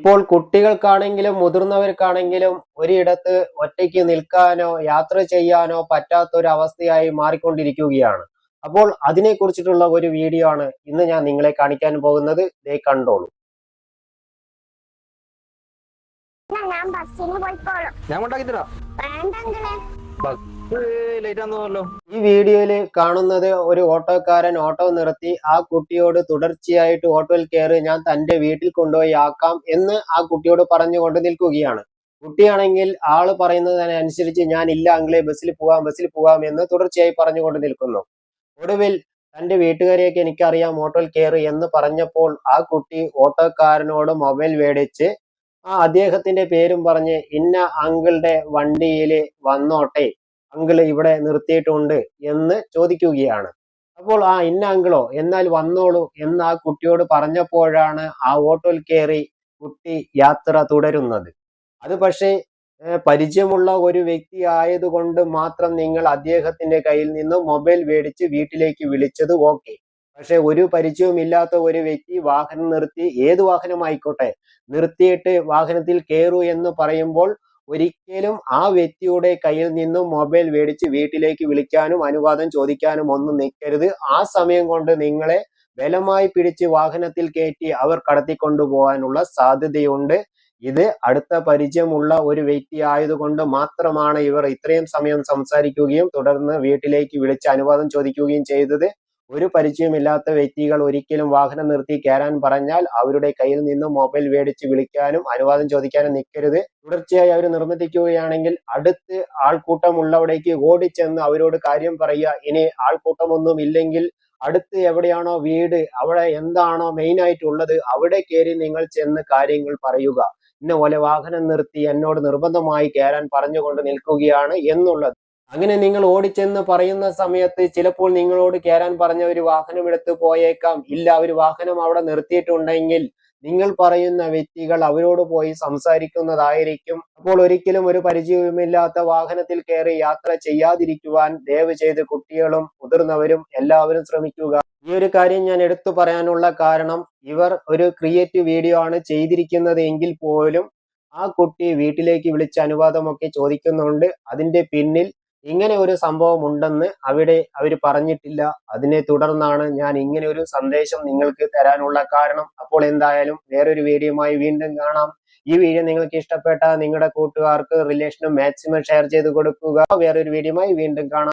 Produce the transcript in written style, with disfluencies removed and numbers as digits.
ഇപ്പോൾ കുട്ടികൾക്കാണെങ്കിലും മുതിർന്നവർക്കാണെങ്കിലും ഒരിടത്ത് ഒറ്റയ്ക്ക് നിൽക്കാനോ യാത്ര ചെയ്യാനോ പറ്റാത്ത ഒരു അവസ്ഥയായി മാറിക്കൊണ്ടിരിക്കുകയാണ്. അപ്പോൾ അതിനെക്കുറിച്ചിട്ടുള്ള ഒരു വീഡിയോ ആണ് ഇന്ന് ഞാൻ നിങ്ങളെ കാണിക്കാൻ പോകുന്നത്. ദേ കണ്ടോളൂ. ഞാൻ ബസ്സിന് പോയിക്കോളും. ഞാൻ കൊണ്ടാക്കി തരാം. വേണ്ടെങ്കിലേ ബസ് ലേറ്റ് ആണെന്നല്ലോ. ഈ വീഡിയോയിൽ കാണുന്നത് ഒരു ഓട്ടോക്കാരൻ ഓട്ടോ നിർത്തി ആ കുട്ടിയോട് തുടർച്ചയായിട്ട് ഓട്ടോയിൽ കയറി, ഞാൻ തന്റെ വീട്ടിൽ കൊണ്ടുപോയി ആക്കാം എന്ന് ആ കുട്ടിയോട് പറഞ്ഞുകൊണ്ട് നിൽക്കുകയാണ്. കുട്ടിയാണെങ്കിൽ ആള് പറയുന്നതിനനുസരിച്ച് ഞാൻ ഇല്ല അങ്കിളെ ബസ്സിൽ പോവാം എന്ന് തുടർച്ചയായി പറഞ്ഞുകൊണ്ട് നിൽക്കുന്നു. ഒടുവിൽ തന്റെ വീട്ടുകാരെയൊക്കെ എനിക്കറിയാം, ഓട്ടോയിൽ കയറി എന്ന് പറഞ്ഞപ്പോൾ ആ കുട്ടി ഓട്ടോക്കാരനോട് മൊബൈൽ മേടിച്ച് അദ്ദേഹത്തിന്റെ പേരും പറഞ്ഞ് ഇന്ന അങ്കിളുടെ വണ്ടിയിൽ വന്നോട്ടെ, അങ്കിള് ഇവിടെ നിർത്തിയിട്ടുണ്ട് എന്ന് ചോദിക്കുകയാണ്. അപ്പോൾ ഇന്ന അങ്കിളോ, എന്നാൽ വന്നോളൂ എന്ന് ആ കുട്ടിയോട് പറഞ്ഞപ്പോഴാണ് ആ ഓട്ടോയിൽ കയറി കുട്ടി യാത്ര തുടരുന്നത്. അത് പക്ഷേ പരിചയമുള്ള ഒരു വ്യക്തി ആയതുകൊണ്ട് മാത്രം നിങ്ങൾ അദ്ദേഹത്തിന്റെ കയ്യിൽ നിന്ന് മൊബൈൽ മേടിച്ച് വീട്ടിലേക്ക് വിളിച്ചത് ഓക്കെ. പക്ഷെ ഒരു പരിചയവുമില്ലാത്ത ഒരു വ്യക്തി വാഹനം നിർത്തി, ഏത് വാഹനമായിക്കോട്ടെ, നിർത്തിയിട്ട് വാഹനത്തിൽ കയറൂ എന്ന് പറയുമ്പോൾ ഒരിക്കലും ആ വ്യക്തിയുടെ കയ്യിൽ നിന്നും മൊബൈൽ മേടിച്ച് വീട്ടിലേക്ക് വിളിക്കാനും അനുവാദം ചോദിക്കാനും ഒന്നും നിൽക്കരുത്. ആ സമയം കൊണ്ട് നിങ്ങളെ ബലമായി പിടിച്ച് വാഹനത്തിൽ കയറ്റി അവർ കടത്തിക്കൊണ്ടുപോകാനുള്ള സാധ്യതയുണ്ട്. ഇത് അടുത്ത പരിചയമുള്ള ഒരു വ്യക്തി ആയതുകൊണ്ട് മാത്രമാണ് ഇവർ ഇത്രയും സമയം സംസാരിക്കുകയും തുടർന്ന് വീട്ടിലേക്ക് വിളിച്ച് അനുവാദം ചോദിക്കുകയും ചെയ്തത്. ഒരു പരിചയമില്ലാത്ത വ്യക്തികൾ ഒരിക്കലും വാഹനം നിർത്തി കയറാൻ പറഞ്ഞാൽ അവരുടെ കയ്യിൽ നിന്നും മൊബൈൽ മേടിച്ച് വിളിക്കാനും അനുവാദം ചോദിക്കാനും നിൽക്കരുത്. തുടർച്ചയായി അവർ നിർബന്ധിക്കുകയാണെങ്കിൽ അടുത്ത് ആൾക്കൂട്ടമുള്ളവിടേക്ക് ഓടിച്ചെന്ന് അവരോട് കാര്യം പറയുക. ഇനി ആൾക്കൂട്ടമൊന്നും ഇല്ലെങ്കിൽ അടുത്ത് എവിടെയാണോ വീട്, അവിടെ എന്താണോ മെയിൻ ആയിട്ടുള്ളത്, അവിടെ കയറി നിങ്ങൾ ചെന്ന് കാര്യങ്ങൾ പറയുക. ഇന്ന പോലെ വാഹനം നിർത്തി എന്നോട് നിർബന്ധമായി കയറാൻ പറഞ്ഞുകൊണ്ട് നിൽക്കുകയാണ് എന്നുള്ളത്. അങ്ങനെ നിങ്ങൾ ഓടിച്ചെന്ന് പറയുന്ന സമയത്ത് ചിലപ്പോൾ നിങ്ങളോട് കയറാൻ പറഞ്ഞ ഒരു വാഹനം എടുത്ത് പോയേക്കാം. ഇല്ല, ഒരു വാഹനം അവിടെ നിർത്തിയിട്ടുണ്ടെങ്കിൽ നിങ്ങൾ പറയുന്ന വ്യക്തികൾ അവരോട് പോയി സംസാരിക്കുന്നതായിരിക്കും. അപ്പോൾ ഒരിക്കലും ഒരു പരിചയവുമില്ലാത്ത വാഹനത്തിൽ കയറി യാത്ര ചെയ്യാതിരിക്കുവാൻ ദയവ് ചെയ്ത് കുട്ടികളും മുതിർന്നവരും എല്ലാവരും ശ്രമിക്കുക. ഈ ഒരു കാര്യം ഞാൻ എടുത്തു പറയാനുള്ള കാരണം, ഇവർ ഒരു ക്രിയേറ്റീവ് വീഡിയോ ആണ് ചെയ്തിരിക്കുന്നത് എങ്കിൽ പോലും ആ കുട്ടി വീട്ടിലേക്ക് വിളിച്ച അനുവാദമൊക്കെ ചോദിക്കുന്നുണ്ട്. അതിന്റെ പിന്നിൽ ഇങ്ങനെ ഒരു സംഭവം ഉണ്ടെന്ന് അവർ പറഞ്ഞിട്ടില്ല. അതിനെ തുടർന്നാണ് ഞാൻ ഇങ്ങനെ ഒരു സന്ദേശം നിങ്ങൾക്ക് തരാനുള്ള കാരണം. അപ്പോൾ എന്തായാലും വേറൊരു വീഡിയോയുമായി വീണ്ടും കാണാം. ഈ വീഡിയോ നിങ്ങൾക്ക് ഇഷ്ടപ്പെട്ട നിങ്ങളുടെ കൂട്ടുകാർക്ക് റിലേഷനും മാക്സിമം ഷെയർ ചെയ്ത് കൊടുക്കുക. വേറൊരു വീഡിയോയുമായി വീണ്ടും കാണാം.